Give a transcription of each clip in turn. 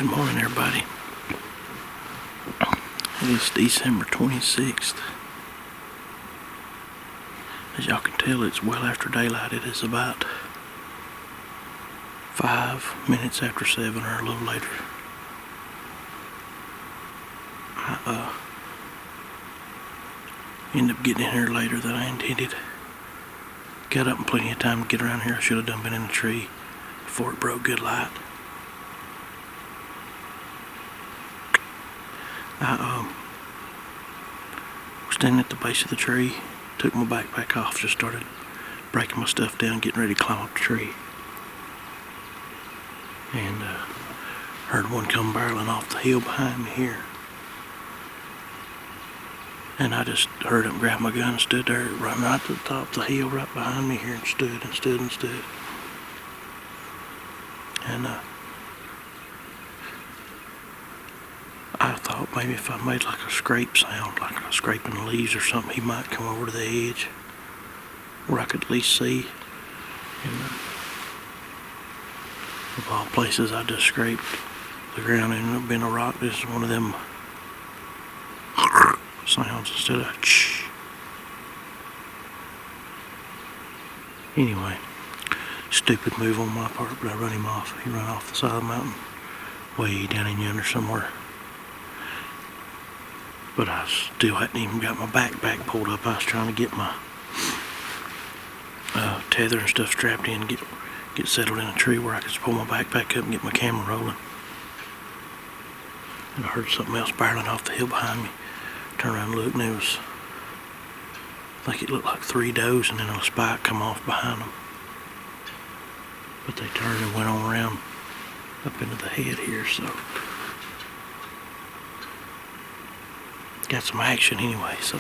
Good morning, everybody. It is December 26th. As y'all can tell, it's well after daylight. It is about 5 minutes after 7 or a little later. I ended up getting in here later than I intended. Got up in plenty of time to get around here. I should have done been in the tree before it broke good light. I was standing at the base of the tree, took my backpack off, just started breaking my stuff down, getting ready to climb up the tree. And heard one come barreling off the hill behind me here. And I just heard him grab my gun and stood there, running right to the top of the hill right behind me here, and stood and stood and stood. And I thought maybe if I made like a scrape sound, like a scraping the leaves or something, he might come over to the edge where I could at least see. And of all places, I just scraped the ground and ended up being a rock. This is one of them sounds instead of shh. Anyway, stupid move on my part, but I run him off. He ran off the side of the mountain, way down in yonder somewhere. But I still hadn't even got my backpack pulled up. I was trying to get my tether and stuff strapped in, get settled in a tree where I could just pull my backpack up and get my camera rolling. And I heard something else barreling off the hill behind me. Turned around and looked, and it was like it looked like 3 does, and then a spike come off behind them. But they turned and went on around up into the head here, so got some action anyway. So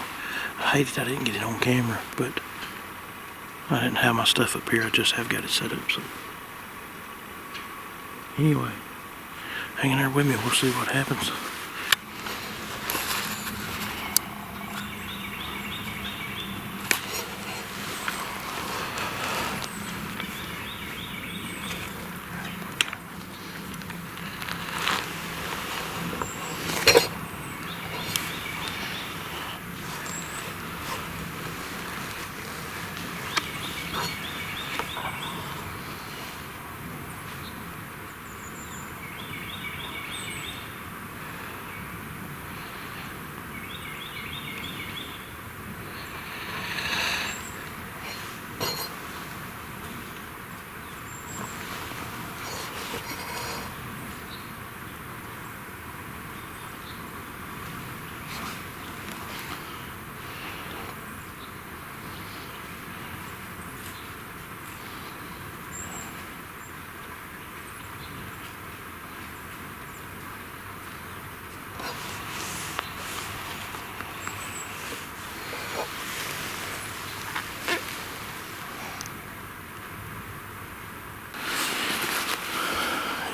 I hated I didn't get it on camera, but I didn't have my stuff up here. I just have got it set up. So anyway, hang in there with me. We'll see what happens.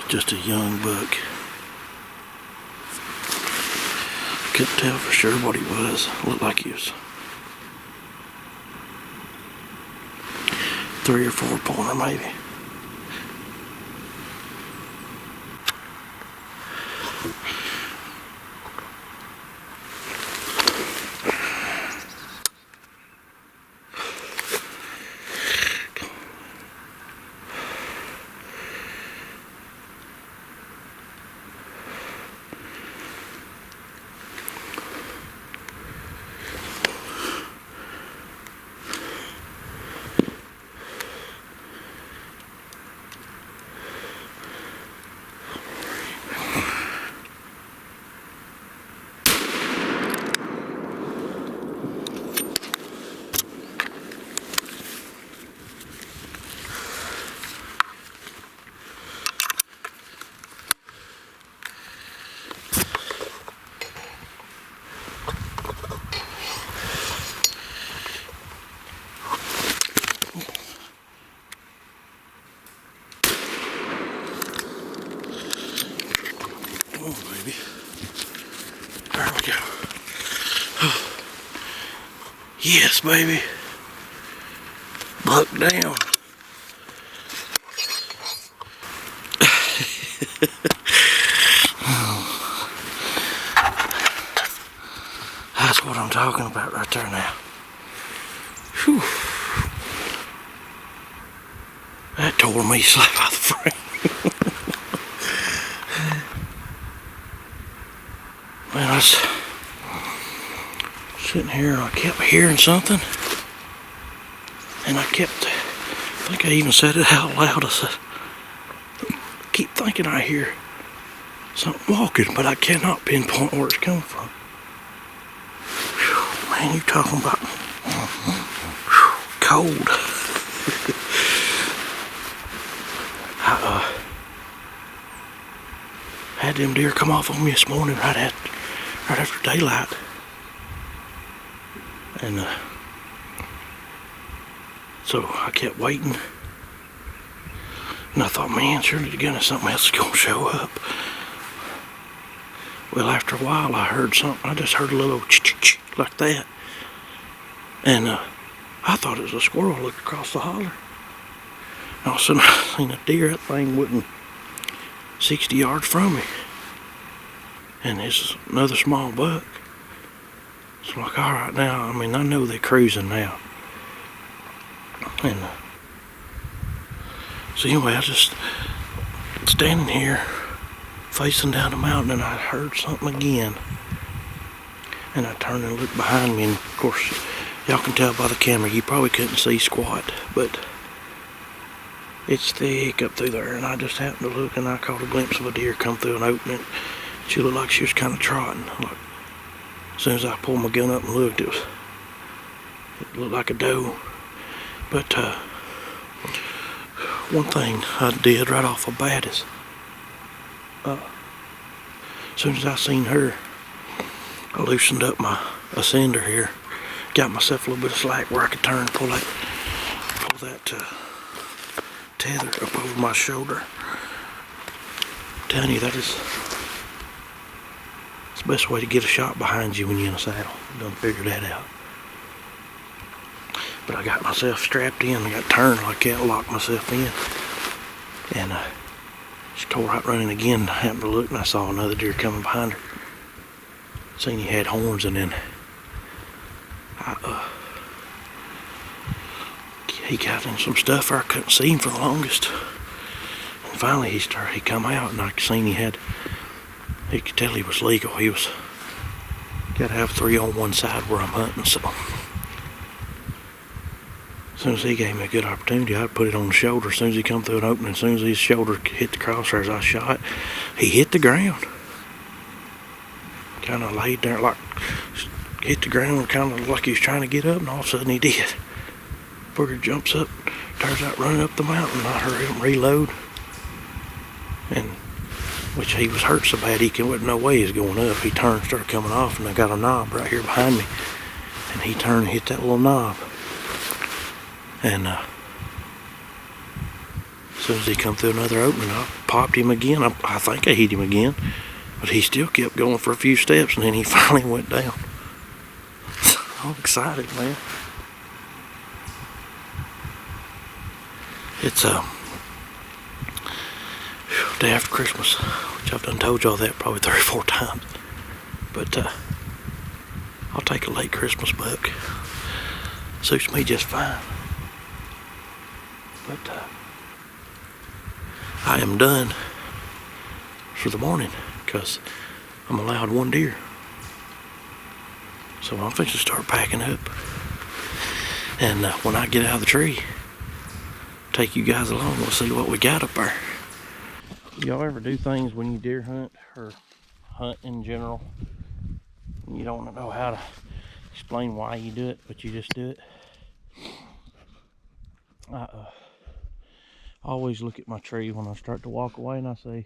Just a young buck. Couldn't tell for sure what he was. Looked like he was 3 or 4 pointer maybe. Oh, baby. There we go. Yes, baby. Buck down. talking about right there now. Whew. That tore me slap out the frame. Man, I was sitting here and I kept hearing something. And I think I even said it out loud. I said, I keep thinking I hear something walking, but I cannot pinpoint where it's coming from. Whew, man, you talking about cold. I had them deer come off on me this morning right after daylight. And so I kept waiting. And I thought, man, surely to goodness something else is going to show up. Well, after a while I heard something. I just heard a little ch-ch-ch like that. And I thought it was a squirrel. I looked across the holler. And all of a sudden I seen a deer. That thing wasn't 60 yards from me. And it's another small buck. It's like, alright now, I mean, I know they're cruising now. And so anyway, I just standing here facing down the mountain, and I heard something again. And I turned and looked behind me, and of course y'all can tell by the camera you probably couldn't see squat, but it's thick up through there. And I just happened to look, and I caught a glimpse of a deer come through an opening. She looked like she was kind of trotting. Like, as soon as I pulled my gun up and looked, it looked like a doe. But one thing I did right off the bat is, as soon as I seen her, I loosened up my ascender here, got myself a little bit of slack where I could turn and pull that tether up over my shoulder. I'm telling you, it's the best way to get a shot behind you when you're in a saddle. Done figure that out. But I got myself strapped in, I got turned like that, locked myself in. And she tore right running again. I happened to look and I saw another deer coming behind her. Seen he had horns, and then he got in some stuff where I couldn't see him for the longest. And finally he come out, and I seen he could tell he was legal. He was gotta have 3 on one side where I'm hunting, so as soon as he gave me a good opportunity, I'd put it on the shoulder. As soon as he come through an opening, as soon as his shoulder hit the crosshairs, I shot. He hit the ground. Kind of laid there, like hit the ground, kind of like he was trying to get up, and all of a sudden he did. Booger jumps up, turns out running up the mountain. I heard him reload, and which he was hurt so bad he wasn't no way he was going up. He turned, started coming off, and I got a knob right here behind me, and he turned and hit that little knob. And as soon as he come through another opening, I popped him again. I think I hit him again, but he still kept going for a few steps, and then he finally went down. I'm excited, man. It's day after Christmas, which I've done told y'all that probably 3 or 4 times. But I'll take a late Christmas buck. Suits me just fine. But I am done for the morning because I'm allowed 1 deer. So I'm fixing to start packing up. And when I get out of the tree, take you guys along. We'll see what we got up there. Y'all ever do things when you deer hunt or hunt in general? You don't know how to explain why you do it, but you just do it. I always look at my tree when I start to walk away, and I say,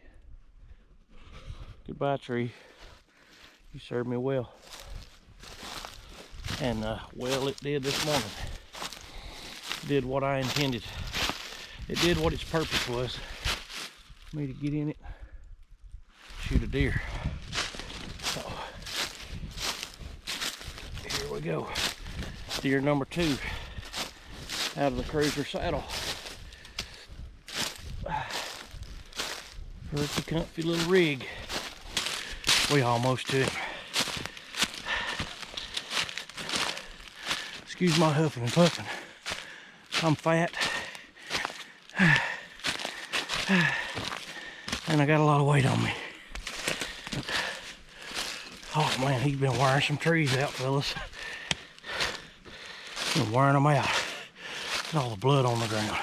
"Goodbye, tree. You served me well." And well, it did this morning. It did what I intended. It did what its purpose was. Me to get in it, shoot a deer. So here we go. Deer number 2 out of the cruiser saddle. Pretty comfy little rig. We almost to him. Excuse my huffing and puffing. I'm fat. And I got a lot of weight on me. Oh man, he's been wiring some trees out, fellas. Been wiring them out. Look at all the blood on the ground.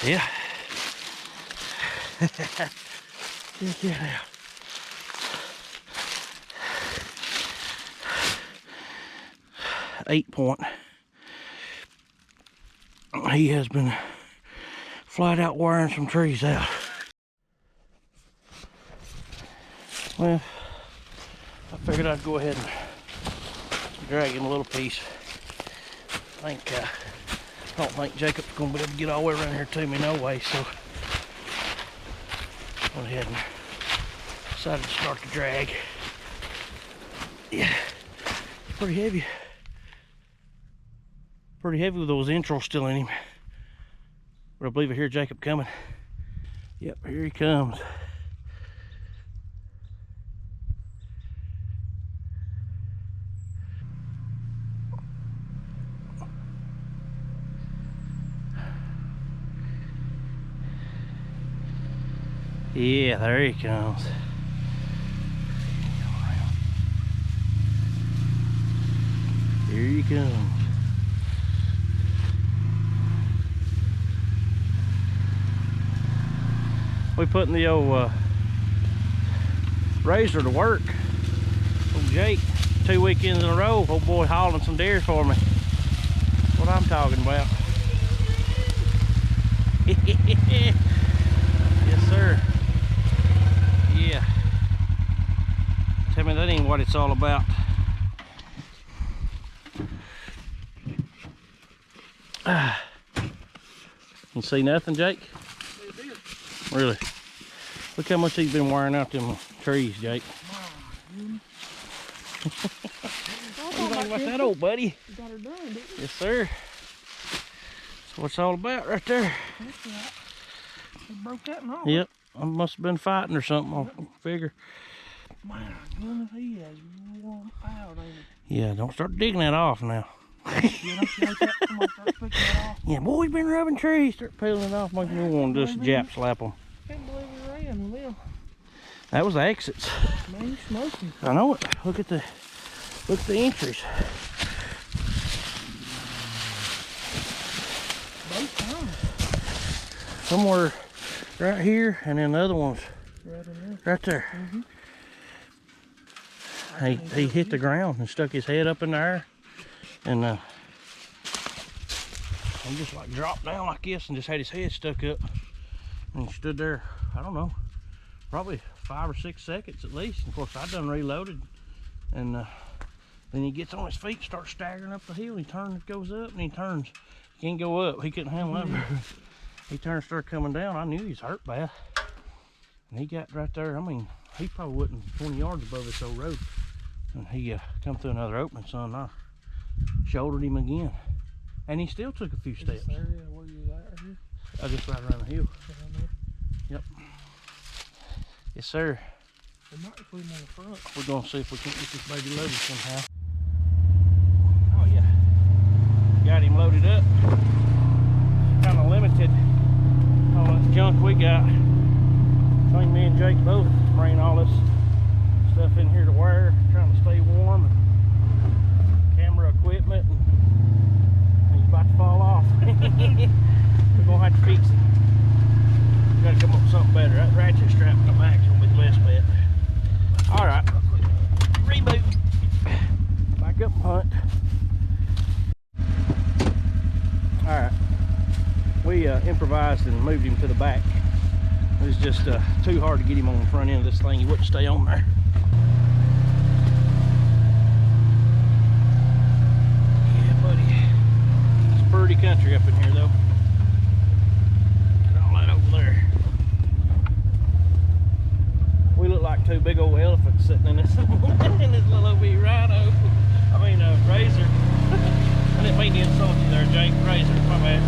Yeah. Check it out. .8. He has been flat out wiring some trees out. Well, I figured I'd go ahead and drag him a little piece. I don't think Jacob's gonna be able to get all the way around here to me no way, so went ahead and decided to start the drag. Yeah, it's pretty heavy. Pretty heavy with those intros still in him. But I believe I hear Jacob coming. Yep, here he comes. Yeah, there he comes. Here he comes. We putting the old razor to work. Old Jake, 2 weekends in a row, old boy hauling some deer for me. That's what I'm talking about. Yes, sir. Yeah. Tell me that ain't what it's all about. You see nothing, Jake? Really? Look how much he's been wiring out them trees, Jake. You think about that, old buddy? You got her done, didn't you? Yes, sir. That's what it's all about right there. That's right. They broke that in half. Yep. I must have been fighting or something, I figure. Man, goodness, he has worn out, ain't he? Yeah, don't start digging that off now. Yeah, don't you like that? Come on, start picking that off. Yeah, boy, he's been rubbing trees. Start peeling it off, making me want to just jap slap them. Can't believe we ran with them. That was the exits. Man, you smoking. I know it. Look at the entries. Both times. Somewhere right here, and then the other one's Right in there. right there. He hit the ground and stuck his head up in the air, and I'm just like dropped down like this and just had his head stuck up, and he stood there. I don't know, probably 5 or 6 seconds at least. And of course, I done reloaded, and then he gets on his feet, starts staggering up the hill. He turns, goes up, and he turns. He can't go up. He couldn't handle that. He turned, started coming down. I knew he's hurt bad, and he got right there. I mean, he probably wasn't 20 yards above this old road, and he come through another opening, son. I shouldered him again, and he still took a few steps. This area where you at right here? I just right around the hill. Around there? Yep. Yes, sir. We might put him on the front. We're gonna see if we can't get this baby loaded somehow. Oh yeah, got him loaded up. Kind of limited on the junk we got. I think me and Jake both bring all this stuff in here to wear, trying to stay warm, and camera equipment, and he's about to fall off. We're gonna have to fix it. We gotta come up with something better. That ratchet strap in the back's gonna be the best bet. All right, reboot. Back up and hunt. All right, we improvised and moved him to the back. It was just too hard to get him on the front end of this thing. He wouldn't stay on there. Yeah, buddy. It's pretty country up in here, though. Get all that over there. We look like 2 big old elephants sitting in this, in this little wee rhino. I mean, razor. I didn't mean to insult you there, Jake. Razor, my bad.